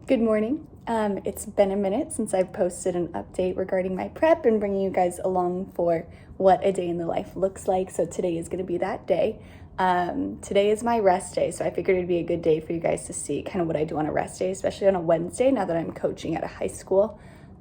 Good morning. It's been a minute since I've posted an update regarding my prep and bringing you guys along for what a day in the life looks like. So today is going to be that day. Today is my rest day, so I figured it'd be a good day for you guys to see kind of what I do on a rest day, especially on a Wednesday now that I'm coaching at a high school.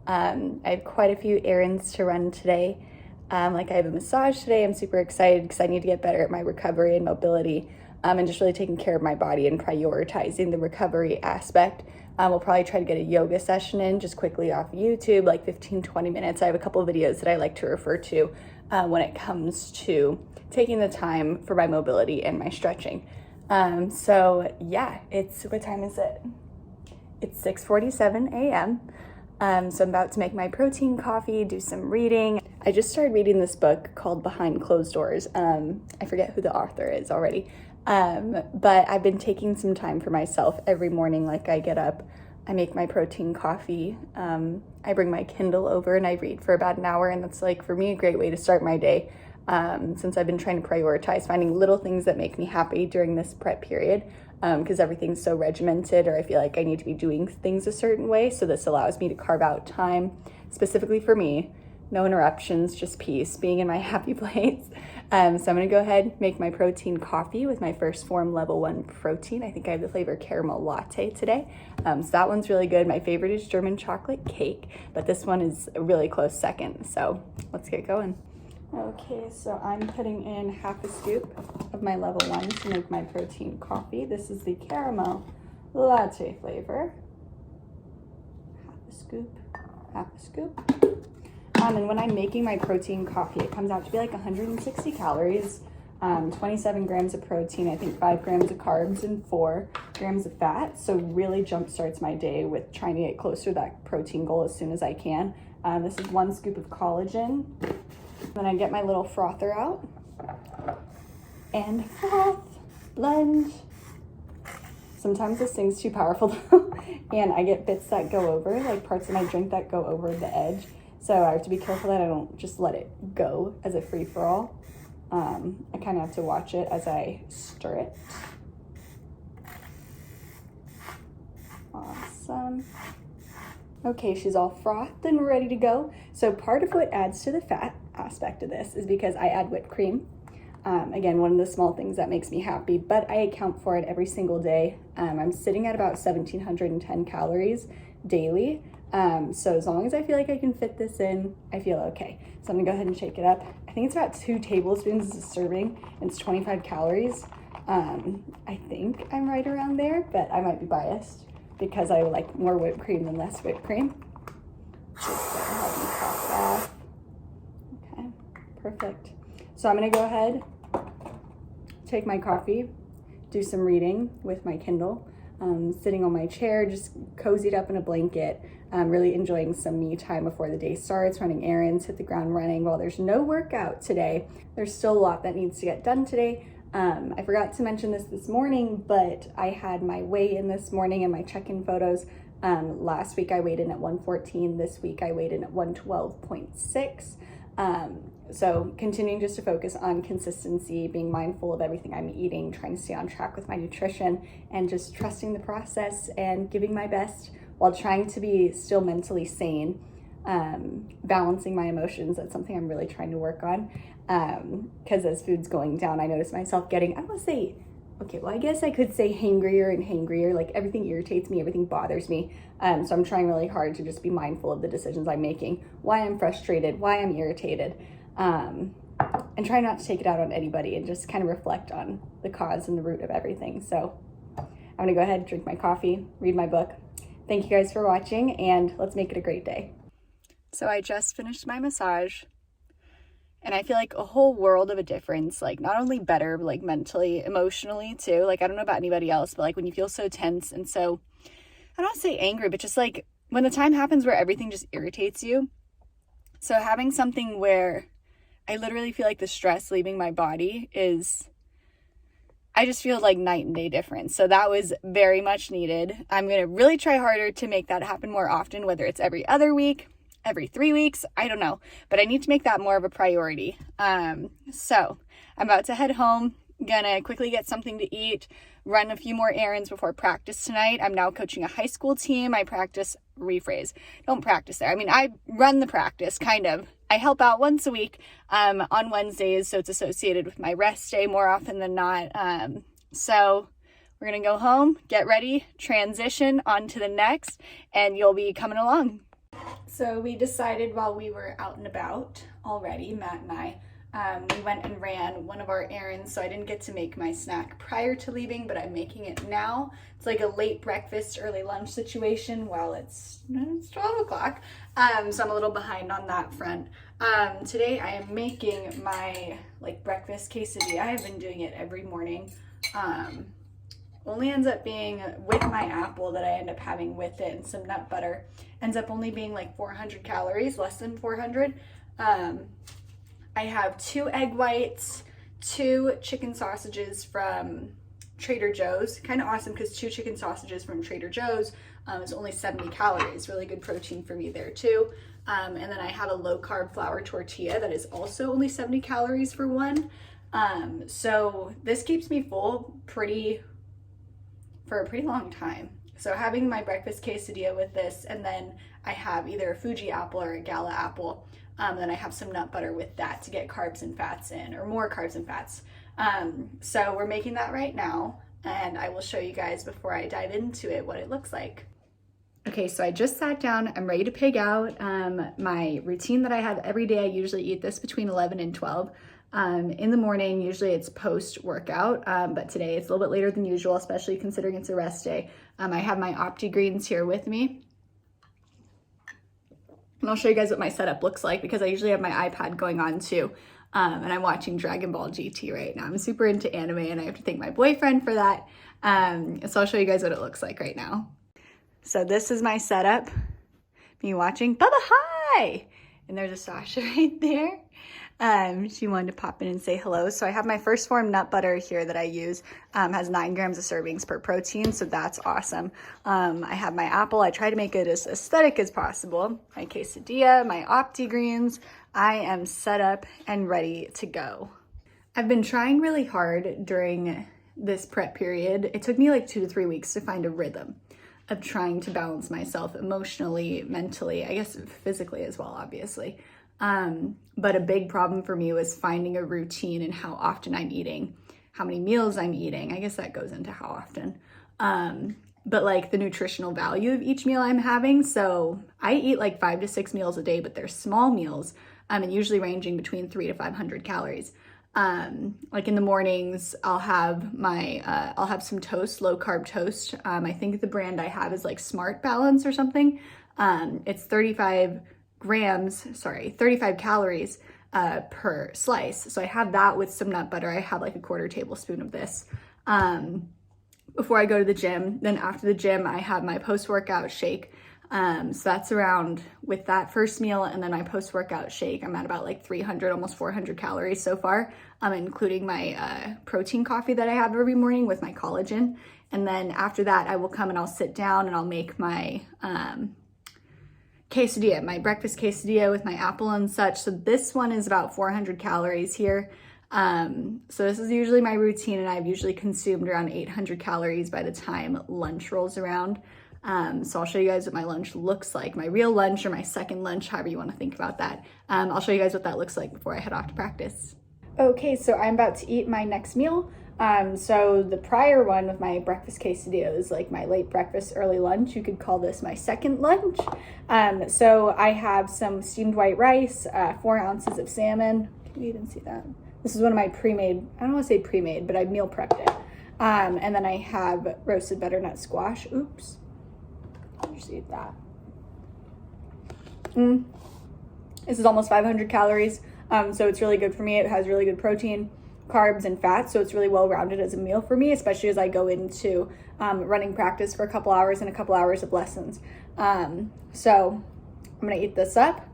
I have quite a few errands to run today. I have a massage today. I'm super excited because I need to get better at my recovery and mobility, and just really taking care of my body and prioritizing the recovery aspect. We'll probably try to get a yoga session in just quickly off YouTube, like 15-20 minutes. I have a couple of videos that I like to refer to when it comes to taking the time for my mobility and my stretching. So yeah, what time is it? It's 6:47 a.m. So I'm about to make my protein coffee, do some reading. I just started reading this book called Behind Closed Doors. I forget who the author is already. But I've been taking some time for myself every morning. Like, I get up, I make my protein coffee, I bring my Kindle over and I read for about an hour, and that's, like, for me, a great way to start my day, since I've been trying to prioritize finding little things that make me happy during this prep period, because everything's so regimented, or I feel like I need to be doing things a certain way. So this allows me to carve out time specifically for me. No interruptions, just peace, being in my happy place. So I'm gonna go ahead, make my protein coffee with my First Form Level 1 protein. I think I have the flavor caramel latte today. So that one's really good. My favorite is German chocolate cake, but this one is a really close second. So let's get going. Okay, so I'm putting in half a scoop of my Level 1 to make my protein coffee. This is the caramel latte flavor. Half a scoop. And when I'm making my protein coffee, it comes out to be like 160 calories, 27 grams of protein, I think 5 grams of carbs, and 4 grams of fat. So really jump starts my day with trying to get closer to that protein goal as soon as I can. This is 1 scoop of collagen. Then I get my little frother out and froth, blend. Sometimes this thing's too powerful though, and I get bits that go over, like parts of my drink that go over the edge. So I have to be careful that I don't just let it go as a free-for-all. I kind of have to watch it as I stir it. Awesome. Okay, she's all frothed and ready to go. So part of what adds to the fat aspect of this is because I add whipped cream. Again, one of the small things that makes me happy, but I account for it every single day. I'm sitting at about 1,710 calories daily. So as long as I feel like I can fit this in, I feel okay. So I'm gonna go ahead and shake it up. I think it's about 2 tablespoons a serving, and it's 25 calories. I think I'm right around there, but I might be biased because I like more whipped cream than less whipped cream. Just go ahead and top it off. Okay, perfect. So I'm gonna go ahead, take my coffee, do some reading with my Kindle, sitting on my chair, just cozied up in a blanket, really enjoying some me time before the day starts, running errands, hit the ground running. While there's no workout today, there's still a lot that needs to get done today. I forgot to mention this morning, but I had my weigh-in this morning and my check-in photos. Last week I weighed in at 114. This week I weighed in at 112.6. So continuing just to focus on consistency, being mindful of everything I'm eating, trying to stay on track with my nutrition, and just trusting the process and giving my best while trying to be still mentally sane, balancing my emotions. That's something I'm really trying to work on, because as food's going down, I notice myself getting, I guess I could say hangrier and hangrier. Like, everything irritates me, everything bothers me. So I'm trying really hard to just be mindful of the decisions I'm making, why I'm frustrated, why I'm irritated, and try not to take it out on anybody, and just kind of reflect on the cause and the root of everything. So I'm gonna go ahead, drink my coffee, read my book. Thank you guys for watching, and let's make it a great day. So I just finished my massage, and I feel like a whole world of a difference, like not only better, but like mentally, emotionally too. Like, I don't know about anybody else, but like when you feel so tense and so, I don't want to say angry, but just like when the time happens where everything just irritates you. So having something where I literally feel like the stress leaving my body I just feel like night and day difference. So that was very much needed. I'm going to really try harder to make that happen more often, whether it's every other week, every 3 weeks, I don't know, but I need to make that more of a priority. So I'm about to head home, gonna quickly get something to eat, run a few more errands before practice tonight. I'm now coaching a high school team. I don't practice there. I mean, I run the practice, kind of. I help out once a week on Wednesdays, so it's associated with my rest day more often than not. So we're gonna go home, get ready, transition on to the next, and you'll be coming along. So we decided while we were out and about already, Matt and I, we went and ran one of our errands, so I didn't get to make my snack prior to leaving, but I'm making it now. It's like a late breakfast, early lunch situation while it's 12 o'clock, so I'm a little behind on that front. Today I am making my breakfast quesadilla. I've been doing it every morning. Only ends up being, with my apple that I end up having with it and some nut butter, ends up only being 400 calories, less than 400. I have 2 egg whites, 2 chicken sausages from Trader Joe's. Kind of awesome because 2 chicken sausages from Trader Joe's is only 70 calories. Really good protein for me there too. And then I have a low carb flour tortilla that is also only 70 calories for one. So this keeps me full for a pretty long time. So having my breakfast quesadilla with this, and then I have either a Fuji apple or a Gala apple. Then I have some nut butter with that to get carbs and fats in, or more carbs and fats. So we're making that right now, and I will show you guys before I dive into it what it looks like. Okay, so I just sat down. I'm ready to pig out. My routine that I have every day, I usually eat this between 11 and 12. In the morning, usually it's post-workout, but today it's a little bit later than usual, especially considering it's a rest day. I have my OptiGreens here with me. And I'll show you guys what my setup looks like because I usually have my iPad going on too. And I'm watching Dragon Ball GT right now. I'm super into anime and I have to thank my boyfriend for that. So I'll show you guys what it looks like right now. So this is my setup. Me watching Bubba, hi! And there's a Sasha right there. She wanted to pop in and say hello. So I have my First Form nut butter here that I use. Has 9 grams of servings per protein, so that's awesome. I have my apple. I try to make it as aesthetic as possible. My quesadilla, my OptiGreens. I am set up and ready to go. I've been trying really hard during this prep period. It took me 2 to 3 weeks to find a rhythm of trying to balance myself emotionally, mentally, I guess physically as well, obviously. But a big problem for me was finding a routine in how often I'm eating, how many meals I'm eating. I guess that goes into how often. But the nutritional value of each meal I'm having. So I eat 5 to 6 meals a day, but they're small meals, and usually ranging between 300 to 500 calories. In the mornings, I'll have some toast, low carb toast. I think the brand I have is Smart Balance or something. It's 35 calories per slice. So I have that with some nut butter. I have a 1/4 tablespoon of this before I go to the gym. Then after the gym, I have my post-workout shake. So that's around, with that first meal and then my post-workout shake, I'm at about 300, almost 400 calories so far, including my protein coffee that I have every morning with my collagen. And then after that, I will come and I'll sit down and I'll make my quesadilla, my breakfast quesadilla with my apple and such. So this one is about 400 calories here. So this is usually my routine, and I've usually consumed around 800 calories by the time lunch rolls around. So I'll show you guys what my lunch looks like, my real lunch or my second lunch, however you want to think about that. I'll show you guys what that looks like before I head off to practice. Okay, so I'm about to eat my next meal. So the prior one with my breakfast quesadilla is my late breakfast, early lunch. You could call this my second lunch. So I have some steamed white rice, 4 ounces of salmon. Can you even see that? This is one of my pre-made, I don't want to say pre-made, but I meal prepped it. And then I have roasted butternut squash. Oops. Just eat that. This is almost 500 calories. So it's really good for me. It has really good protein, carbs, and fats. So it's really well-rounded as a meal for me, especially as I go into running practice for a couple hours and a couple hours of lessons. So I'm gonna eat this up,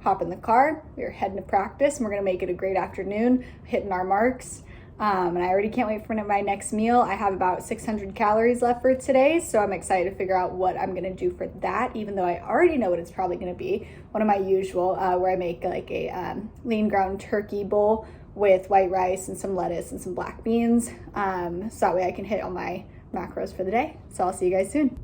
hop in the car. We're heading to practice and we're gonna make it a great afternoon, hitting our marks. And I already can't wait for my next meal. I have about 600 calories left for today, so I'm excited to figure out what I'm gonna do for that, even though I already know what it's probably gonna be. One of my usual, where I make a lean ground turkey bowl with white rice and some lettuce and some black beans. So that way I can hit all my macros for the day. So I'll see you guys soon.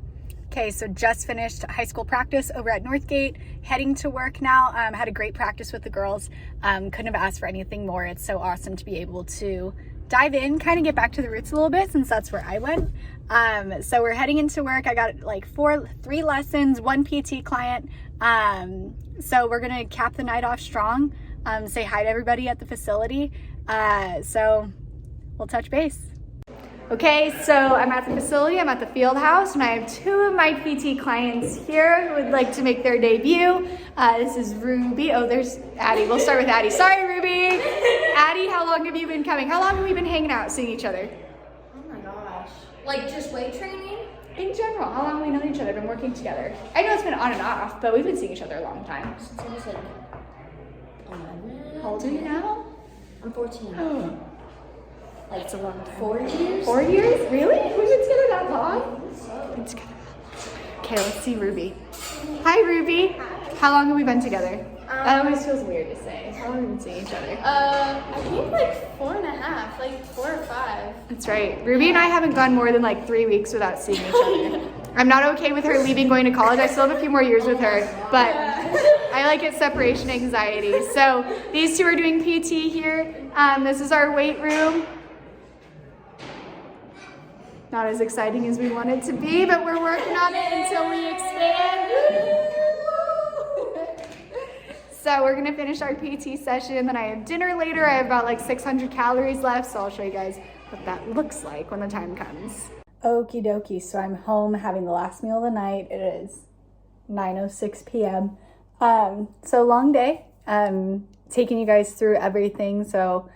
Okay, so just finished high school practice over at Northgate, heading to work now. Had a great practice with the girls. Couldn't have asked for anything more. It's so awesome to be able to dive in, kind of get back to the roots a little bit, since that's where I went. So we're heading into work. I got like 3 lessons, 1 PT client. So we're gonna cap the night off strong, say hi to everybody at the facility. So we'll touch base. Okay, so I'm at the facility, I'm at the field house, and I have 2 of my PT clients here who would like to make their debut. This is Ruby. Oh, there's Addie. We'll start with Addie. Sorry, Ruby. Addie, how long have you been coming? How long have we been hanging out, seeing each other? Oh my gosh. Like just weight training? In general, how long have we known each other, been working together? I know it's been on and off, but we've been seeing each other a long time. Since I was like 11. How old are you now? I'm 14. Oh. Like It's a long time. 4 years? 4 years? Really? We've been together that long? So. Been together that long. Okay, let's see Ruby. Hi, Ruby. Hi. How long have we been together? That always feels weird to say. How long have we been seeing each other? I think like 4.5, like 4 or 5. That's right. Ruby and I haven't gone more than like 3 weeks without seeing each other. I'm not okay with her leaving, going to college. I still have a few more years with her, but I like it separation anxiety. So these 2 are doing PT here. This is our weight room. Not as exciting as we want it to be, but we're working on it until we expand. So we're gonna finish our PT session, then I have dinner later. I have about like 600 calories left, so I'll show you guys what that looks like when the time comes. Okie dokie, so I'm home having the last meal of the night. It is 9:06 p.m. So long day, taking you guys through everything. So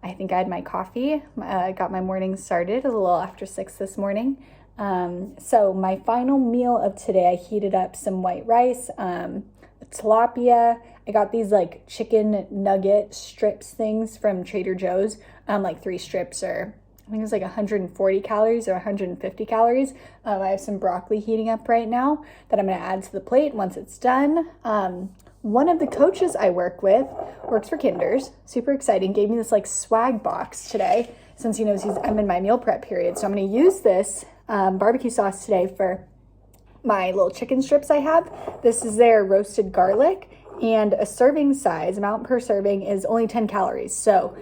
I think I had my coffee, got my morning started a little after 6 this morning. So my final meal of today, I heated up some white rice, tilapia. I got these like chicken nugget strips things from Trader Joe's, like 3 strips are, I think it's like 140 calories or 150 calories. I have some broccoli heating up right now that I'm gonna add to the plate once it's done. One of the coaches I work with works for Kinder's, super exciting, gave me this like swag box today since he knows I'm in my meal prep period. So I'm gonna use this barbecue sauce today for my little chicken strips I have. This is their roasted garlic, and a serving size, amount per serving, is only 10 calories. So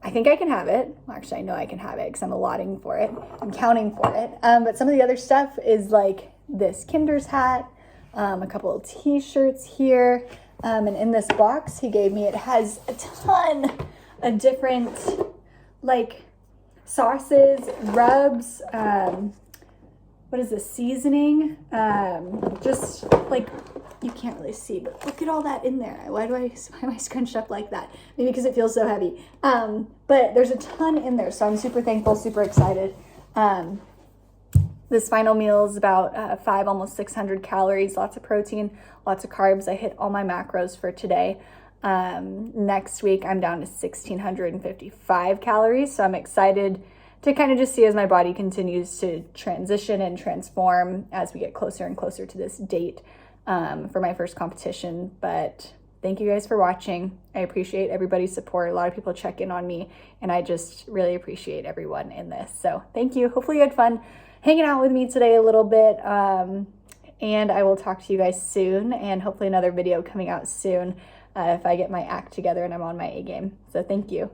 I think I can have it. Well, actually, I know I can have it because I'm allotting for it. I'm counting for it. But some of the other stuff is like this Kinder's hat, a couple of t-shirts here. And in this box he gave me, it has a ton of different like sauces, rubs, what is this, seasoning, just like, you can't really see, but look at all that in there. Why am I scrunched up like that? Maybe because it feels so heavy. But there's a ton in there, so I'm super thankful, super excited. This final meal is about 5, almost 600 calories, lots of protein, lots of carbs. I hit all my macros for today. Next week, I'm down to 1,655 calories, so I'm excited to kind of just see as my body continues to transition and transform as we get closer and closer to this date for my first competition. But thank you guys for watching. I appreciate everybody's support. A lot of people check in on me, and I just really appreciate everyone in this. So thank you. Hopefully you had fun hanging out with me today a little bit. And I will talk to you guys soon, and hopefully another video coming out soon if I get my act together and I'm on my A game. So thank you.